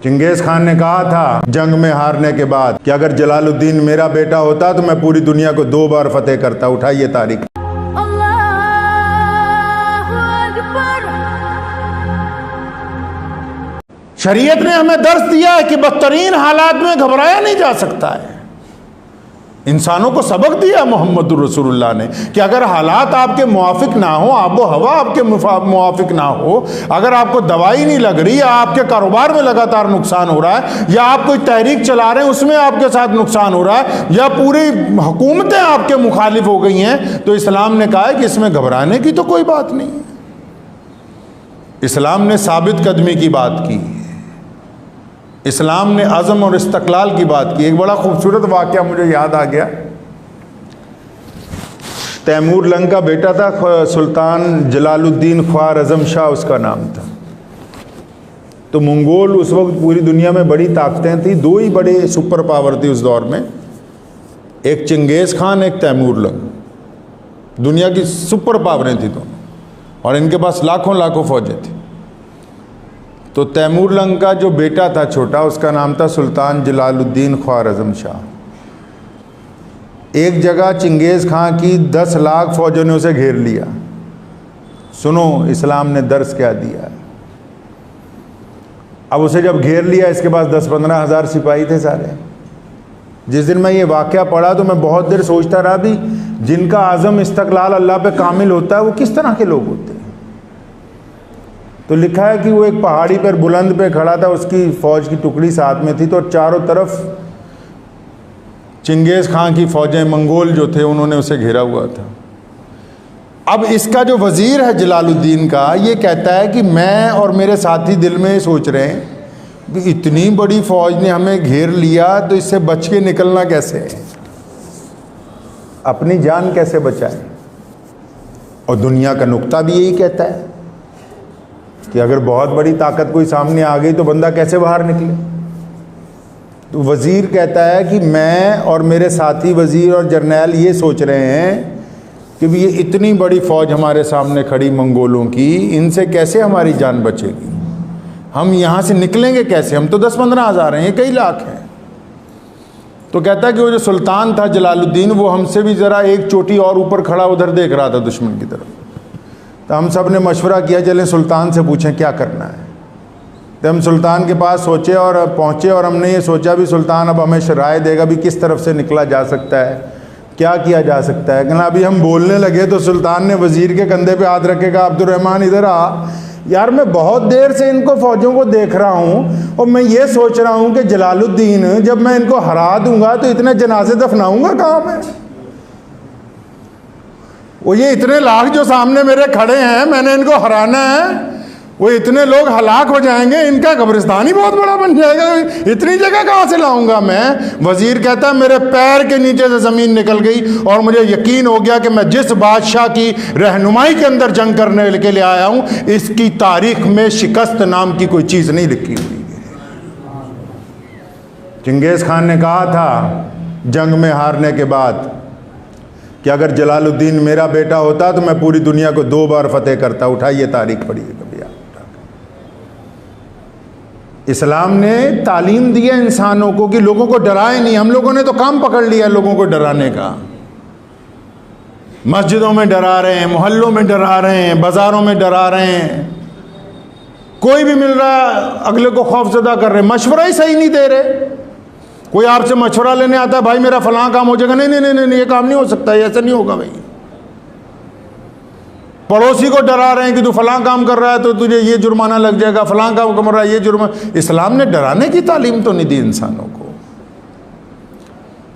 چنگیز خان نے کہا تھا جنگ میں ہارنے کے بعد کہ اگر جلال الدین میرا بیٹا ہوتا تو میں پوری دنیا کو 2 بار فتح کرتا۔ اٹھائیے تاریخ۔ شریعت نے ہمیں درس دیا ہے کہ بدترین حالات میں گھبرایا نہیں جا سکتا ہے۔ انسانوں کو سبق دیا محمد رسول اللہ نے کہ اگر حالات آپ کے موافق نہ ہو، آب و ہوا آپ کے موافق نہ ہو، اگر آپ کو دوائی نہیں لگ رہی یا آپ کے کاروبار میں لگاتار نقصان ہو رہا ہے، یا آپ کوئی تحریک چلا رہے ہیں اس میں آپ کے ساتھ نقصان ہو رہا ہے، یا پوری حکومتیں آپ کے مخالف ہو گئی ہیں، تو اسلام نے کہا ہے کہ اس میں گھبرانے کی تو کوئی بات نہیں۔ اسلام نے ثابت قدمی کی بات کی، اسلام نے عزم اور استقلال کی بات کی۔ ایک بڑا خوبصورت واقعہ مجھے یاد آ گیا۔ تیمور لنگ کا بیٹا تھا سلطان جلال الدین خوار اعظم شاہ اس کا نام تھا۔ تو منگول اس وقت پوری دنیا میں بڑی طاقتیں تھیں، 2 ہی بڑے سپر پاور تھی اس دور میں، ایک چنگیز خان ایک تیمور لنگ، دنیا کی سپر پاوریں تھیں دونوں، اور ان کے پاس لاکھوں فوجیں تھیں۔ تو تیمور لنگ کا جو بیٹا تھا چھوٹا، اس کا نام تھا سلطان جلال الدین خوار اعظم شاہ۔ ایک جگہ چنگیز خان کی 10 لاکھ فوجوں نے اسے گھیر لیا۔ سنو اسلام نے درس کیا دیا ہے۔ اب اسے جب گھیر لیا، اس کے پاس 10-15 ہزار سپاہی تھے سارے۔ جس دن میں یہ واقعہ پڑھا تو میں بہت دیر سوچتا رہا بھی جن کا عزم استقلال اللہ پہ کامل ہوتا ہے وہ کس طرح کے لوگ ہوتے ہیں۔ تو لکھا ہے کہ وہ ایک پہاڑی پر بلند پہ کھڑا تھا، اس کی فوج کی ٹکڑی ساتھ میں تھی، تو چاروں طرف چنگیز خان کی فوجیں، منگول جو تھے انہوں نے اسے گھیرا ہوا تھا۔ اب اس کا جو وزیر ہے جلال الدین کا، یہ کہتا ہے کہ میں اور میرے ساتھی دل میں سوچ رہے ہیں کہ اتنی بڑی فوج نے ہمیں گھیر لیا تو اس سے بچ کے نکلنا کیسے ہے، اپنی جان کیسے بچائیں۔ اور دنیا کا نقطہ بھی یہی کہتا ہے کہ اگر بہت بڑی طاقت کوئی سامنے آ گئی تو بندہ کیسے باہر نکلے۔ تو وزیر کہتا ہے کہ میں اور میرے ساتھی وزیر اور جرنیل یہ سوچ رہے ہیں کہ بھی یہ اتنی بڑی فوج ہمارے سامنے کھڑی منگولوں کی، ان سے کیسے ہماری جان بچے گی، ہم یہاں سے نکلیں گے کیسے، ہم تو 10-15 ہزار ہیں، یہ کئی لاکھ ہیں۔ تو کہتا ہے کہ وہ جو سلطان تھا جلال الدین، وہ ہم سے بھی ذرا ایک چوٹی اور اوپر کھڑا ادھر دیکھ رہا تھا دشمن کی طرف۔ تو ہم سب نے مشورہ کیا چلیں سلطان سے پوچھیں کیا کرنا ہے۔ تو ہم سلطان کے پاس سوچے اور پہنچے، اور ہم نے یہ سوچا بھی سلطان اب ہمیں رائے دے گا بھی کس طرف سے نکلا جا سکتا ہے، کیا کیا جا سکتا ہے۔ کہ ابھی ہم بولنے لگے تو سلطان نے وزیر کے کندھے پہ ہاتھ رکھے گا، عبد الرحمن ادھر آ، یار میں بہت دیر سے ان کو فوجوں کو دیکھ رہا ہوں، اور میں یہ سوچ رہا ہوں کہ جلال الدین جب میں ان کو ہرا دوں گا تو اتنے جنازے دفناؤں گا کہاں میں؟ وہ یہ اتنے لاکھ جو سامنے میرے کھڑے ہیں، میں نے ان کو ہرانا ہے، وہ اتنے لوگ ہلاک ہو جائیں گے، ان کا قبرستان ہی بہت بڑا بن جائے گا، اتنی جگہ کہاں سے لاؤں گا میں؟ وزیر کہتا ہے میرے پیر کے نیچے سے زمین نکل گئی، اور مجھے یقین ہو گیا کہ میں جس بادشاہ کی رہنمائی کے اندر جنگ کرنے کے لیے آیا ہوں، اس کی تاریخ میں شکست نام کی کوئی چیز نہیں لکھی ہوئی ہے۔ چنگیز خان نے کہا تھا جنگ میں ہارنے کے بعد کہ اگر جلال الدین میرا بیٹا ہوتا تو میں پوری دنیا کو 2 بار فتح کرتا۔ اٹھائیے تاریخ پڑھیے کبھی آپ۔ اسلام نے تعلیم دی ہے انسانوں کو کہ لوگوں کو ڈرائے نہیں۔ ہم لوگوں نے تو کام پکڑ لیا لوگوں کو ڈرانے کا، مسجدوں میں ڈرا رہے ہیں، محلوں میں ڈرا رہے ہیں، بازاروں میں ڈرا رہے ہیں، کوئی بھی مل رہا ہے اگلے کو خوف زدہ کر رہے ہیں، مشورہ ہی صحیح نہیں دے رہے۔ کوئی آپ سے مشورہ لینے آتا ہے بھائی میرا فلاں کام ہو جائے گا، نہیں یہ کام نہیں ہو سکتا، ایسا نہیں ہوگا بھائی۔ پڑوسی کو ڈرا رہے ہیں کہ تو فلاں کام کر رہا ہے تو تجھے یہ جرمانہ لگ جائے گا، فلاں کام کر رہا ہے یہ جرمانہ۔ اسلام نے ڈرانے کی تعلیم تو نہیں دی انسانوں کو۔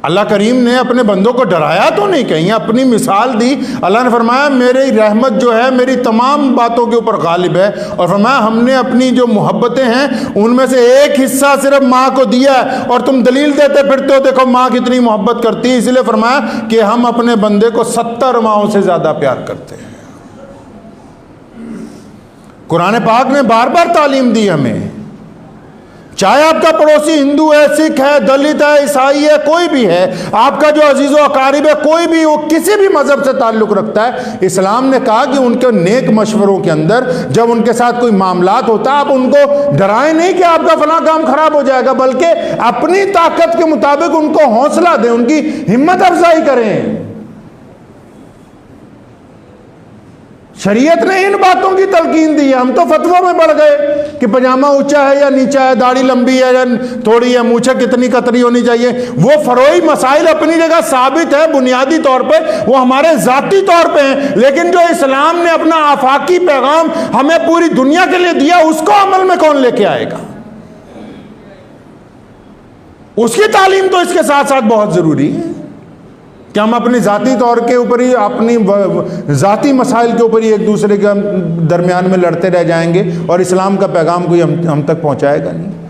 اللہ کریم نے اپنے بندوں کو ڈرایا تو نہیں، کہیں اپنی مثال دی۔ اللہ نے فرمایا میری رحمت جو ہے میری تمام باتوں کے اوپر غالب ہے، اور فرمایا ہم نے اپنی جو محبتیں ہیں ان میں سے ایک حصہ صرف ماں کو دیا ہے، اور تم دلیل دیتے پھرتے ہو دیکھو ماں کتنی محبت کرتی ہے، اس لیے فرمایا کہ ہم اپنے بندے کو 70 ماؤں سے زیادہ پیار کرتے ہیں۔ قرآن پاک نے بار بار تعلیم دی ہمیں، چاہے آپ کا پڑوسی ہندو ہے، سکھ ہے، دلت ہے، عیسائی ہے، کوئی بھی ہے، آپ کا جو عزیز و اقارب ہے، کوئی بھی وہ کسی بھی مذہب سے تعلق رکھتا ہے، اسلام نے کہا کہ ان کے نیک مشوروں کے اندر جب ان کے ساتھ کوئی معاملات ہوتا ہے، آپ ان کو ڈرائیں نہیں کہ آپ کا فلاں کام خراب ہو جائے گا، بلکہ اپنی طاقت کے مطابق ان کو حوصلہ دیں، ان کی ہمت افزائی کریں۔ شریعت نے ان باتوں کی تلقین دی ہے۔ ہم تو فتووں میں پڑ گئے کہ پاجامہ اونچا ہے یا نیچا ہے، داڑھی لمبی ہے یا تھوڑی ہے، مونچھیں کتنی قطری ہونی چاہیے۔ وہ فروعی مسائل اپنی جگہ ثابت ہے، بنیادی طور پہ وہ ہمارے ذاتی طور پہ ہیں، لیکن جو اسلام نے اپنا آفاقی پیغام ہمیں پوری دنیا کے لیے دیا، اس کو عمل میں کون لے کے آئے گا؟ اس کی تعلیم تو اس کے ساتھ ساتھ بہت ضروری ہے کہ ہم اپنی ذاتی طور کے اوپر ہی، اپنی ذاتی مسائل کے اوپر ہی ایک دوسرے کے درمیان میں لڑتے رہ جائیں گے اور اسلام کا پیغام کوئی ہم تک پہنچائے گا نہیں۔